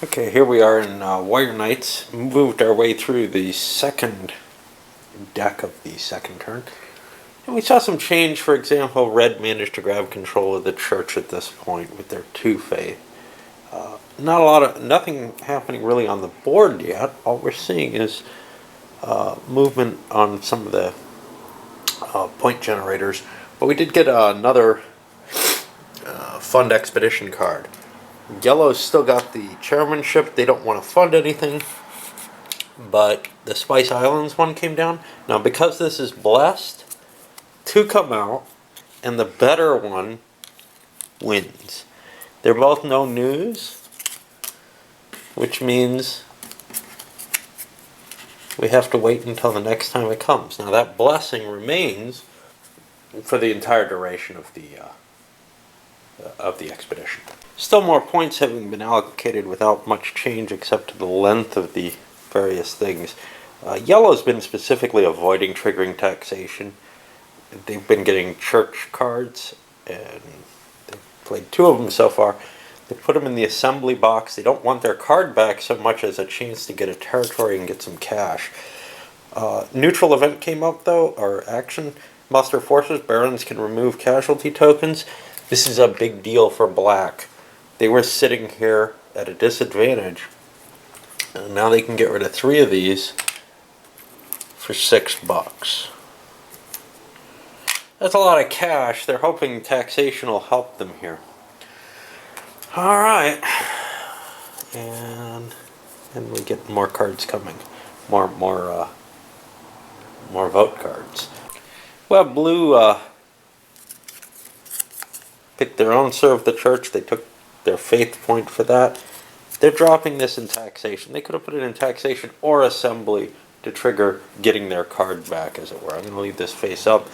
Okay, here we are in Warrior Knights. Moved our way through the second deck of the second turn. And we saw some change. For example, Red managed to grab control of the church at this point with their 2 faith. Nothing happening really on the board yet. All we're seeing is movement on some of the point generators. But we did get another fund expedition card. Yellow's still got the chairmanship. They don't want to fund anything. But the Spice Islands one came down. Now, because this is blessed, 2 come out, and the better one wins. They're both no news, which means we have to wait until the next time it comes. Now, that blessing remains for the entire duration of the expedition. Still more points having been allocated without much change except to the length of the various things. Yellow's been specifically avoiding triggering taxation. They've been getting church cards, and they've played 2 of them so far. They put them in the assembly box. They don't want their card back so much as a chance to get a territory and get some cash. Neutral event came up though, or action. Muster forces. Barons can remove casualty tokens. This is a big deal for black. They were sitting here at a disadvantage, and now they can get rid of 3 of these for $6. That's a lot of cash. They're hoping taxation will help them here. Alright. And we get more cards coming. More vote cards. Well, blue picked their own serve the church. They took their faith point for that. They're dropping this in taxation. They could have put it in taxation or assembly to trigger getting their card back, as it were. I'm going to leave this face up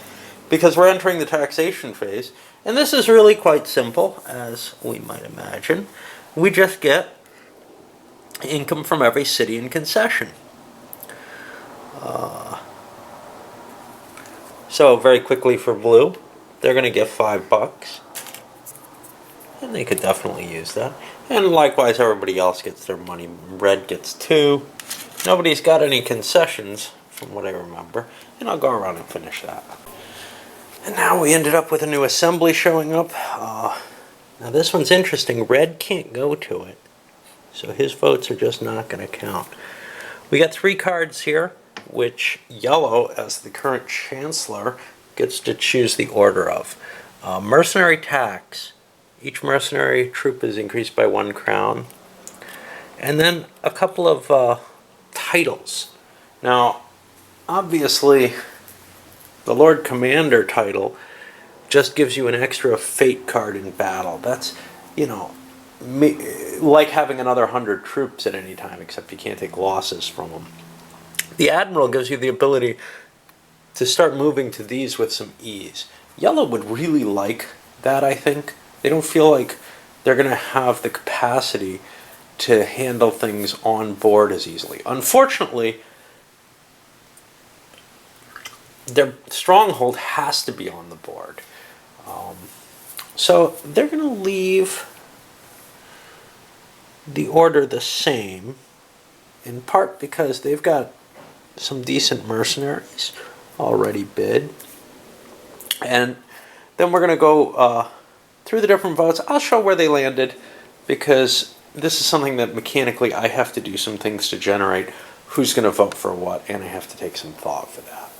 because we're entering the taxation phase. And this is really quite simple, as we might imagine. We just get income from every city and concession. So very quickly for blue, they're going to get $5. And they could definitely use that. And likewise, everybody else gets their money. Red gets 2. Nobody's got any concessions, from what I remember. And I'll go around and finish that. And now we ended up with a new assembly showing up. Now this one's interesting. Red can't go to it. So his votes are just not going to count. We got 3 cards here, which Yellow, as the current Chancellor, gets to choose the order of. Mercenary tax. Each mercenary troop is increased by 1 crown. And then a couple of titles. Now, obviously, the Lord Commander title just gives you an extra fate card in battle. That's, like having another 100 troops at any time, except you can't take losses from them. The Admiral gives you the ability to start moving to these with some ease. Yellow would really like that, I think. They don't feel like they're going to have the capacity to handle things on board as easily. Unfortunately, their stronghold has to be on the board. So they're going to leave the order the same, in part because they've got some decent mercenaries already bid. And then we're going to go through the different votes. I'll show where they landed because this is something that mechanically I have to do some things to generate who's going to vote for what, and I have to take some thought for that.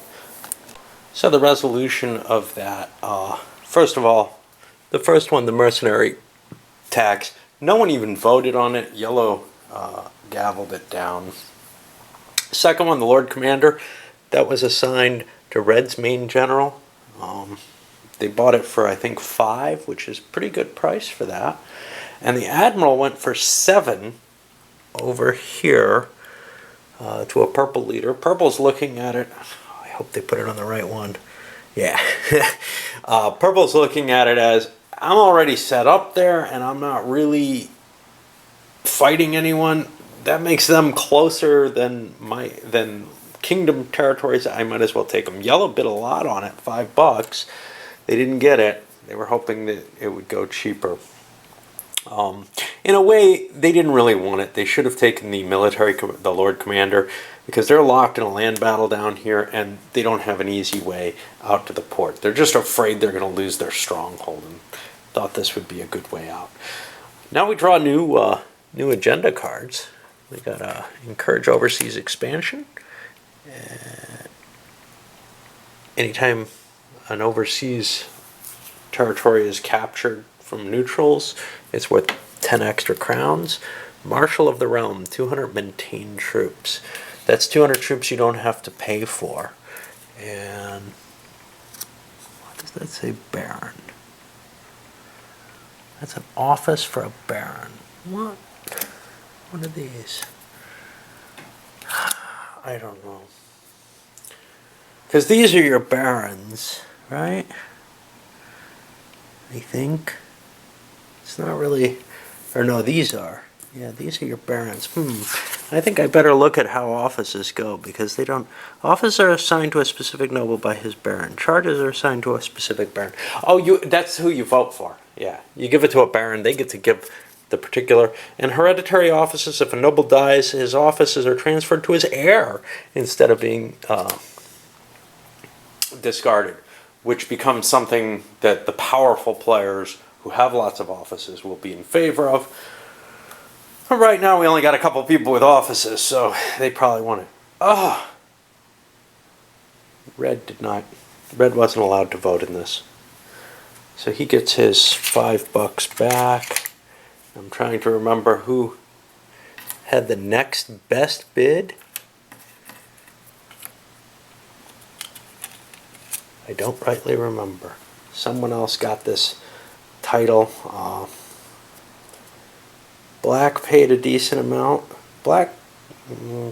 So the resolution of that, first of all, the first one, the mercenary tax, no one even voted on it. Yellow gavelled it down. Second one, the Lord Commander, that was assigned to Red's main general. They bought it for, I think, 5, which is a pretty good price for that. And the Admiral went for 7 over here to a purple leader. Purple's looking at it. I hope they put it on the right one. Yeah. Purple's looking at it as, I'm already set up there, and I'm not really fighting anyone. That makes them closer than kingdom territories. I might as well take them. Yellow bid a lot on it, $5. They didn't get it. They were hoping that it would go cheaper. In a way, they didn't really want it. They should have taken the the Lord Commander, because they're locked in a land battle down here, and they don't have an easy way out to the port. They're just afraid they're going to lose their stronghold, and thought this would be a good way out. Now we draw new agenda cards. We got encourage overseas expansion. Anytime an overseas territory is captured from neutrals, it's worth 10 extra crowns. Marshal of the Realm, 200 maintained troops. That's 200 troops you don't have to pay for. And what does that say? Baron. That's an office for a baron. What? What are these? I don't know. Because these are your barons, right? I think. It's not really, or no, these are. Yeah, these are your barons. I think I better look at how offices go, because they don't. Offices are assigned to a specific noble by his baron. Charges are assigned to a specific baron. Oh, that's who you vote for. Yeah, you give it to a baron, they get to give the particular. And hereditary offices, if a noble dies, his offices are transferred to his heir instead of being discarded, which becomes something that the powerful players who have lots of offices will be in favor of. But right now we only got a couple people with offices, so they probably want it. Red wasn't allowed to vote in this. So he gets his $5 back. I'm trying to remember who had the next best bid. I don't rightly remember. Someone else got this title. Black paid a decent amount. Black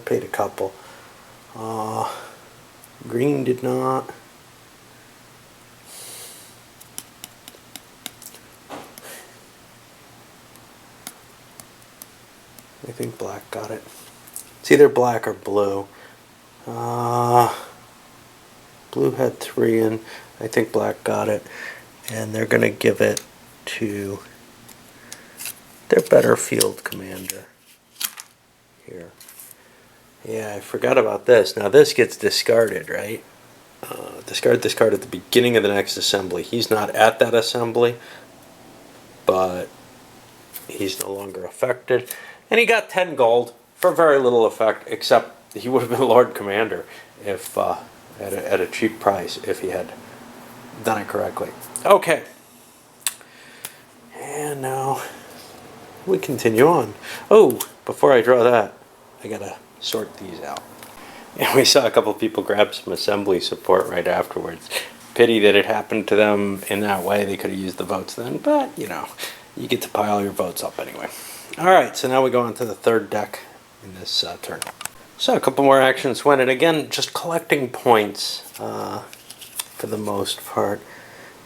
paid a couple. Green did not. I think black got it. It's either black or blue. Blue had 3, and I think black got it. And they're going to give it to their better field commander here. Yeah, I forgot about this. Now this gets discarded, right? Discard at the beginning of the next assembly. He's not at that assembly, but he's no longer affected. And he got 10 gold for very little effect, except he would have been Lord Commander if at a cheap price if he had done it correctly. Okay. And now we continue on. Oh, before I draw that, I gotta sort these out. And we saw a couple people grab some assembly support right afterwards. Pity that it happened to them in that way. They could have used the votes then, but you know, you get to pile your votes up anyway. Alright, so now we go on to the third deck in this turn. So a couple more actions went, and again, just collecting points for the most part.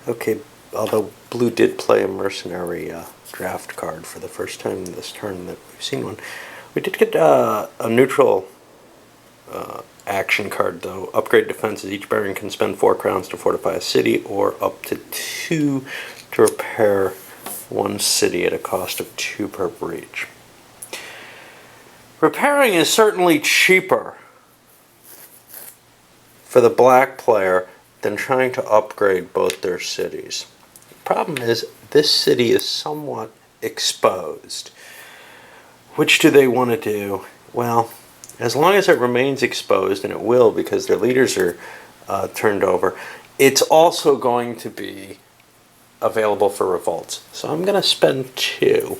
Okay, although blue did play a mercenary draft card for the first time in this turn that we've seen one. We did get a neutral action card, though. Upgrade defenses. Each baron can spend 4 crowns to fortify a city, or up to 2 to repair 1 city at a cost of 2 per breach. Repairing is certainly cheaper for the black player than trying to upgrade both their cities. The problem is this city is somewhat exposed. Which do they want to do? Well, as long as it remains exposed, and it will because their leaders are turned over, it's also going to be available for revolts. So I'm going to spend 2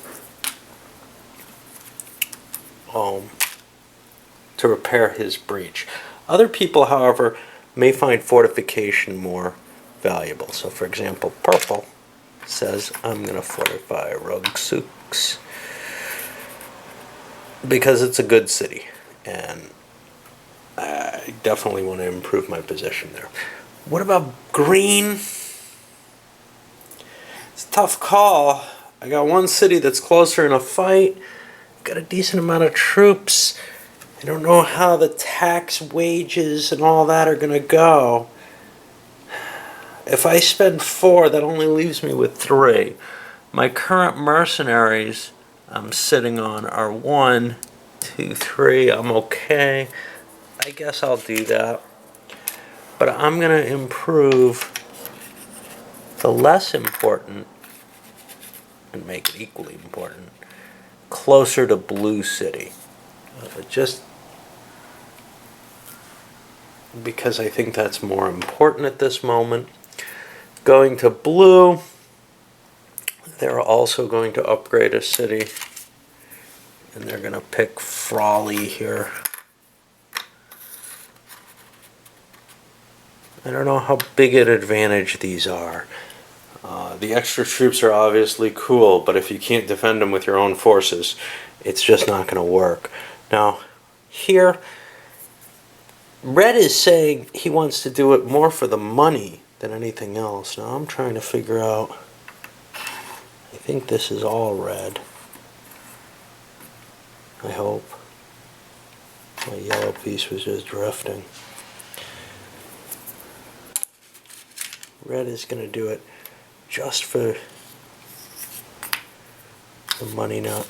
to repair his breach. Other people, however, may find fortification more valuable. So for example, purple says I'm going to fortify Rogsux because it's a good city, and I definitely want to improve my position there. What about green? It's a tough call. I got 1 city that's closer in a fight. Got a decent amount of troops. I don't know how the tax, wages, and all that are going to go. If I spend 4, that only leaves me with 3. My current mercenaries I'm sitting on are 1, 2, 3. I'm okay. I guess I'll do that. But I'm going to improve the less important and make it equally important closer to Blue City. Just because I think that's more important at this moment. Going to Blue, they're also going to upgrade a city. And they're going to pick Frawley here. I don't know how big an advantage these are. The extra troops are obviously cool, but if you can't defend them with your own forces, it's just not going to work. Now, here, Red is saying he wants to do it more for the money than anything else. Now, I'm trying to figure out, I think this is all Red. I hope. My yellow piece was just drifting. Red is going to do it just for the money now.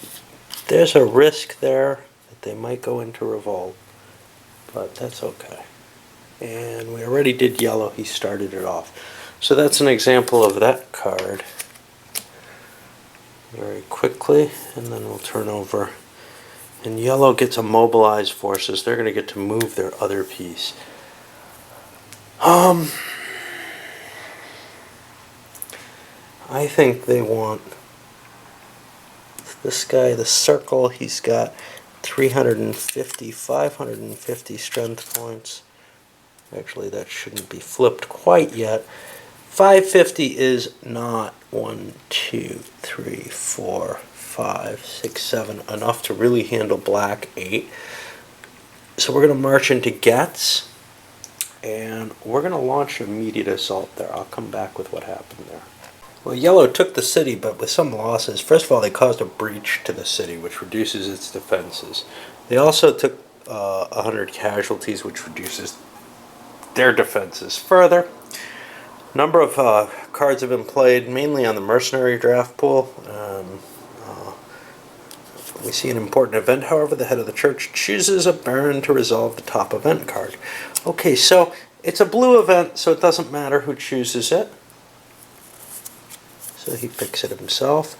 There's a risk there that they might go into revolt, but that's okay. And we already did yellow. He started it off. So that's an example of that card. Very quickly, and then we'll turn over. And yellow gets immobilized forces. They're going to get to move their other piece. I think they want this guy, the circle. He's got 350, 550 strength points. Actually, that shouldn't be flipped quite yet. 550 is not 1, 2, 3, 4, 5, 6, 7 enough to really handle black 8. So we're going to march into Getz, and we're going to launch an immediate assault there. I'll come back with what happened there. Well, yellow took the city, but with some losses. First of all, they caused a breach to the city, which reduces its defenses. They also took 100 casualties, which reduces their defenses further. Number of cards have been played, mainly on the mercenary draft pool. We see an important event, however. The head of the church chooses a baron to resolve the top event card. Okay, so it's a blue event, so it doesn't matter who chooses it. So he picks it himself.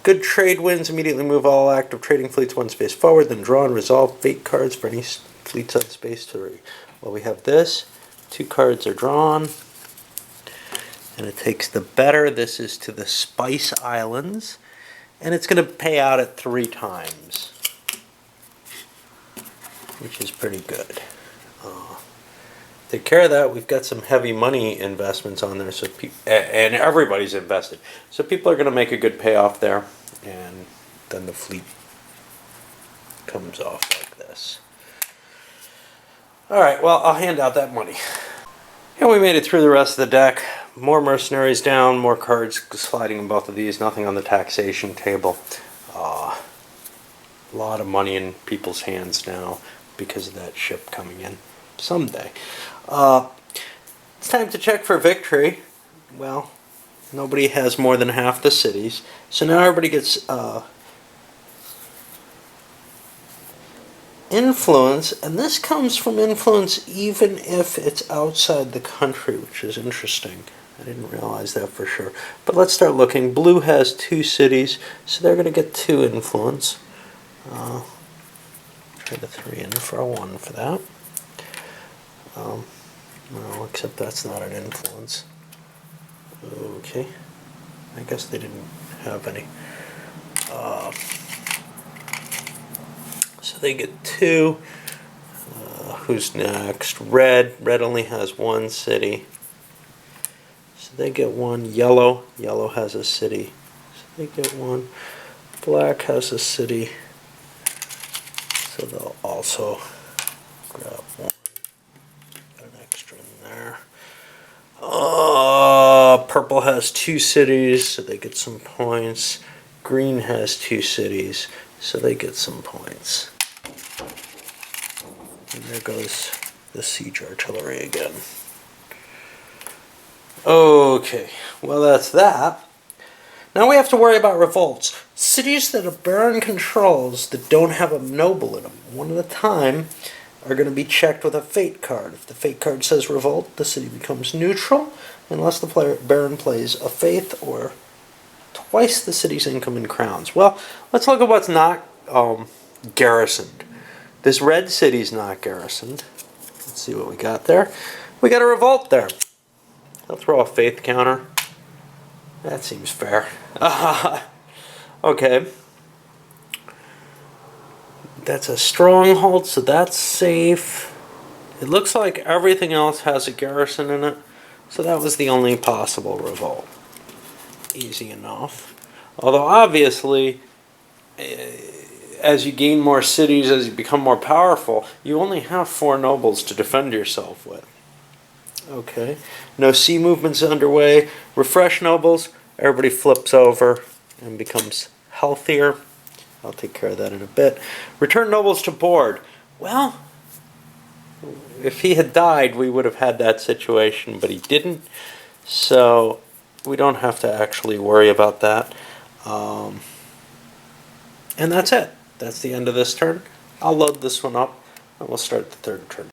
Good trade wins. Immediately move all active trading fleets 1 space forward, then draw and resolve fate cards for any fleets on space 3. Well, we have this. 2 cards are drawn. And it takes the better. This is to the Spice Islands. And it's going to pay out at 3 times, which is pretty good. Take care of that. We've got some heavy money investments on there, so and everybody's invested. So people are going to make a good payoff there, and then the fleet comes off like this. All right, well, I'll hand out that money. And we made it through the rest of the deck. More mercenaries down, more cards sliding in both of these. Nothing on the taxation table. A lot of money in people's hands now because of that ship coming in someday. It's time to check for victory. Well, nobody has more than half the cities. So now everybody gets influence, and this comes from influence even if it's outside the country, which is interesting. I didn't realize that for sure. But let's start looking. Blue has 2 cities, so they're going to get 2 influence. Try the 3 in for a 1 for that. No, except that's not an influence. Okay. I guess they didn't have any. So they get 2. Who's next? Red. Red only has 1 city. So they get 1. Yellow. Yellow has a city. So they get 1. Black has a city. So they'll also grab 1. Got an extra in there. Purple has 2 cities, so they get some points. Green has 2 cities, so they get some points. And there goes the siege artillery again. Okay, well that's that. Now we have to worry about revolts. Cities that a baron controls that don't have a noble in them, one at a time, are going to be checked with a fate card. If the fate card says revolt, the city becomes neutral, unless the baron plays a faith or twice the city's income in crowns. Well, let's look at what's not garrisoned. This red city's not garrisoned. Let's see what we got there. We got a revolt there. I'll throw a faith counter. That seems fair. Okay. That's a stronghold, so that's safe. It looks like everything else has a garrison in it, so that was the only possible revolt. Easy enough. Although obviously, as you gain more cities, as you become more powerful, you only have 4 nobles to defend yourself with. Okay. No sea movements underway. Refresh nobles. Everybody flips over and becomes healthier. I'll take care of that in a bit. Return nobles to board. Well, if he had died, we would have had that situation, but he didn't. So we don't have to actually worry about that. And that's it. That's the end of this turn. I'll load this one up, and we'll start the third turn.